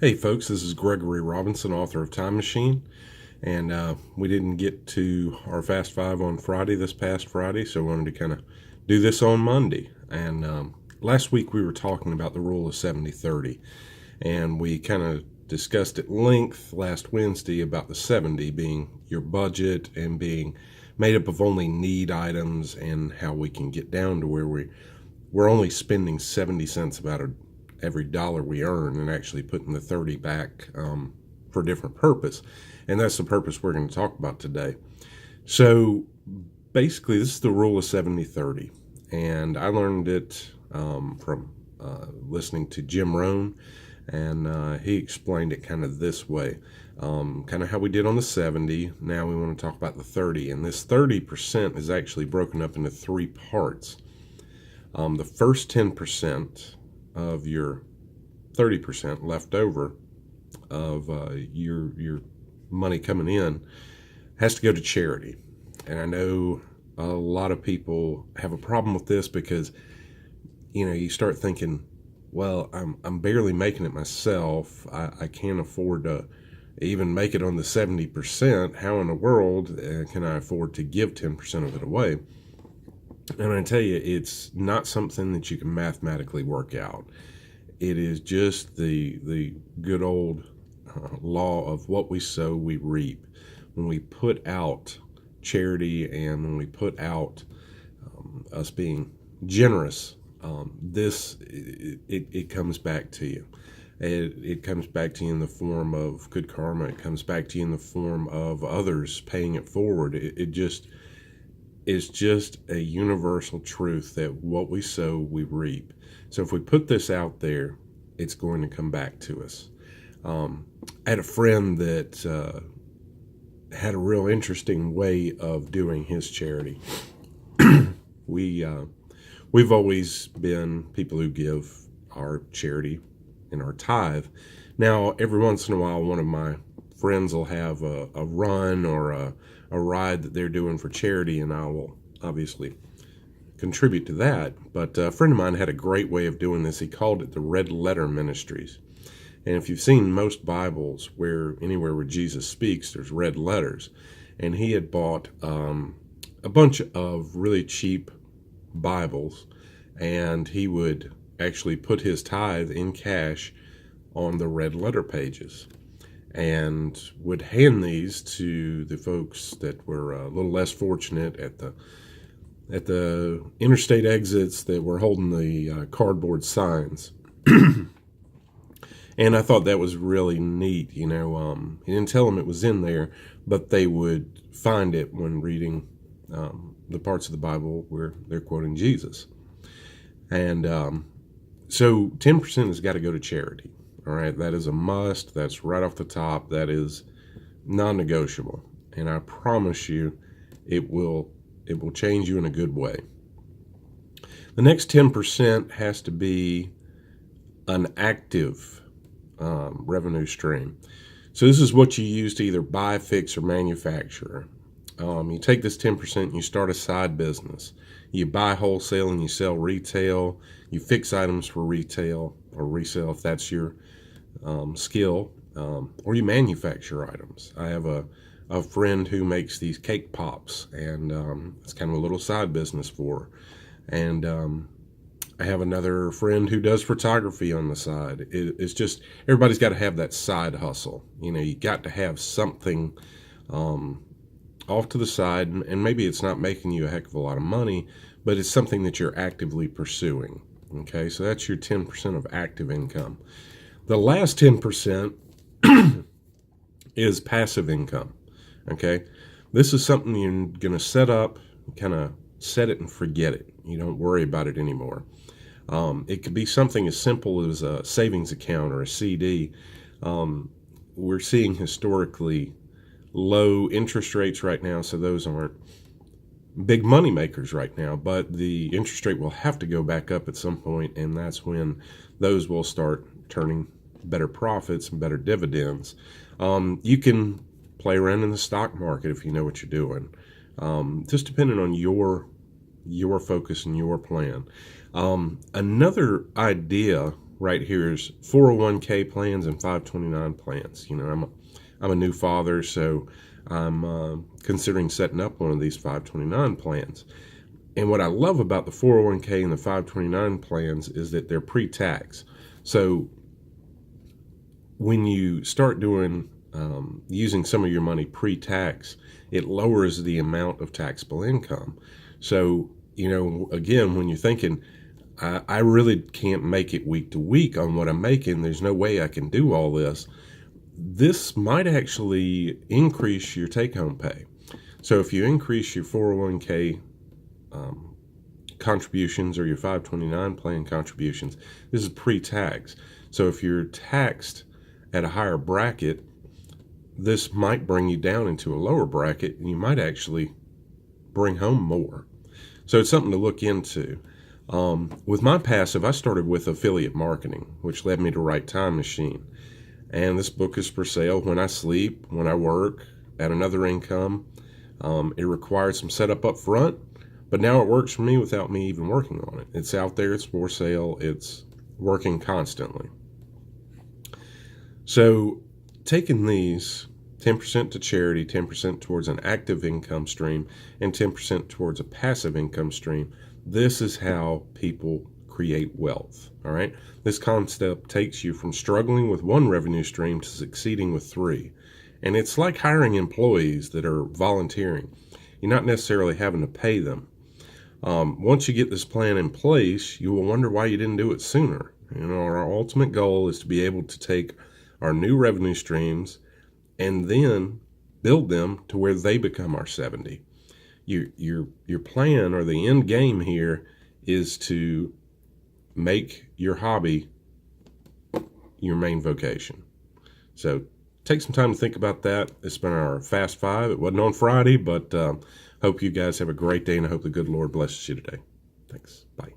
Hey folks, this is Gregory Robinson, author of Time Machine, and we didn't get to our Fast Five on Friday, this past Friday, so I wanted to kind of do this on Monday. And last week we were talking about the rule of 70-30, and we kind of discussed at length last Wednesday about the 70 being your budget and being made up of only need items, and how we can get down to where we're only spending 70 cents about every dollar we earn, and actually putting the 30 back for a different purpose. And that's the purpose we're going to talk about today. So basically, this is the rule of 70-30. And I learned it from listening to Jim Rohn, and he explained it kind of this way. Kind of how we did on the 70. Now we want to talk about the 30. And this 30% is actually broken up into three parts. The first 10% of your 30% left over of your money coming in has to go to charity. And I know a lot of people have a problem with this because, you start thinking, well, I'm barely making it myself. I can't afford to even make it on the 70%. How in the world can I afford to give 10% of it away? And I tell you, it's not something that you can mathematically work out. It is just the good old law of what we sow, we reap. When we put out charity and when we put out us being generous, it comes back to you. It comes back to you in the form of good karma. It comes back to you in the form of others paying it forward. It's just a universal truth that what we sow, we reap. So if we put this out there, it's going to come back to us. I had a friend that had a real interesting way of doing his charity. We've always been people who give our charity and our tithe. Now, every once in a while, one of my friends will have a run or a ride that they're doing for charity, and I will obviously contribute to that. But a friend of mine had a great way of doing this. He called it the Red Letter Ministries. And if you've seen most Bibles, anywhere where Jesus speaks, there's red letters. And he had bought a bunch of really cheap Bibles, and he would actually put his tithe in cash on the red letter pages, and would hand these to the folks that were a little less fortunate at the interstate exits that were holding the cardboard signs. And I thought that was really neat. He didn't tell them it was in there, but they would find it when reading the parts of the Bible where they're quoting Jesus. And so 10% has got to go to charity. All right, that is a must. That's right off the top. That is non-negotiable. And I promise you, it will change you in a good way. The next 10% has to be an active revenue stream. So this is what you use to either buy, fix, or manufacture. You take this 10% and you start a side business. You buy wholesale and you sell retail. You fix items for retail or resale if that's your skill, or you manufacture items. I have a friend who makes these cake pops, and it's kind of a little side business for her. And I have another friend who does photography on the side. It's just, everybody's got to have that side hustle. You got to have something off to the side, and maybe it's not making you a heck of a lot of money, but it's something that you're actively pursuing. Okay, so that's your 10% of active income. The last 10% is passive income. Okay, this is something you're going to set up, kind of set it and forget it. You don't worry about it anymore. It could be something as simple as a savings account or a CD. We're seeing historically low interest rates right now, so those aren't big money makers right now, but the interest rate will have to go back up at some point, and that's when those will start turning better profits and better dividends. You can play around in the stock market if you know what you're doing, just depending on your focus and your plan. Another idea right here is 401k plans and 529 plans. I'm a new father, so I'm considering setting up one of these 529 plans. And what I love about the 401k and the 529 plans is that they're pre-tax. So when you start doing using some of your money pre-tax, it lowers the amount of taxable income. So, again, when you're thinking, I really can't make it week to week on what I'm making, there's no way I can do all this, this might actually increase your take-home pay. So if you increase your 401k contributions or your 529 plan contributions, this is pre-tax. So if you're taxed at a higher bracket, this might bring you down into a lower bracket, and you might actually bring home more. So it's something to look into. With my passive, I started with affiliate marketing, which led me to Right Time Machine. And this book is for sale when I sleep, when I work, at another income. It required some setup up front, but now it works for me without me even working on it. It's out there, it's for sale, it's working constantly. So taking these 10% to charity, 10% towards an active income stream, and 10% towards a passive income stream, this is how people create wealth. All right. This concept takes you from struggling with one revenue stream to succeeding with three. And it's like hiring employees that are volunteering. You're not necessarily having to pay them. Once you get this plan in place, you will wonder why you didn't do it sooner. Our ultimate goal is to be able to take our new revenue streams and then build them to where they become our 70. Your plan or the end game here is to make your hobby your main vocation. So take some time to think about that. It's been our Fast Five. It wasn't on Friday, but hope you guys have a great day, and I hope the good Lord blesses you today. Thanks. Bye.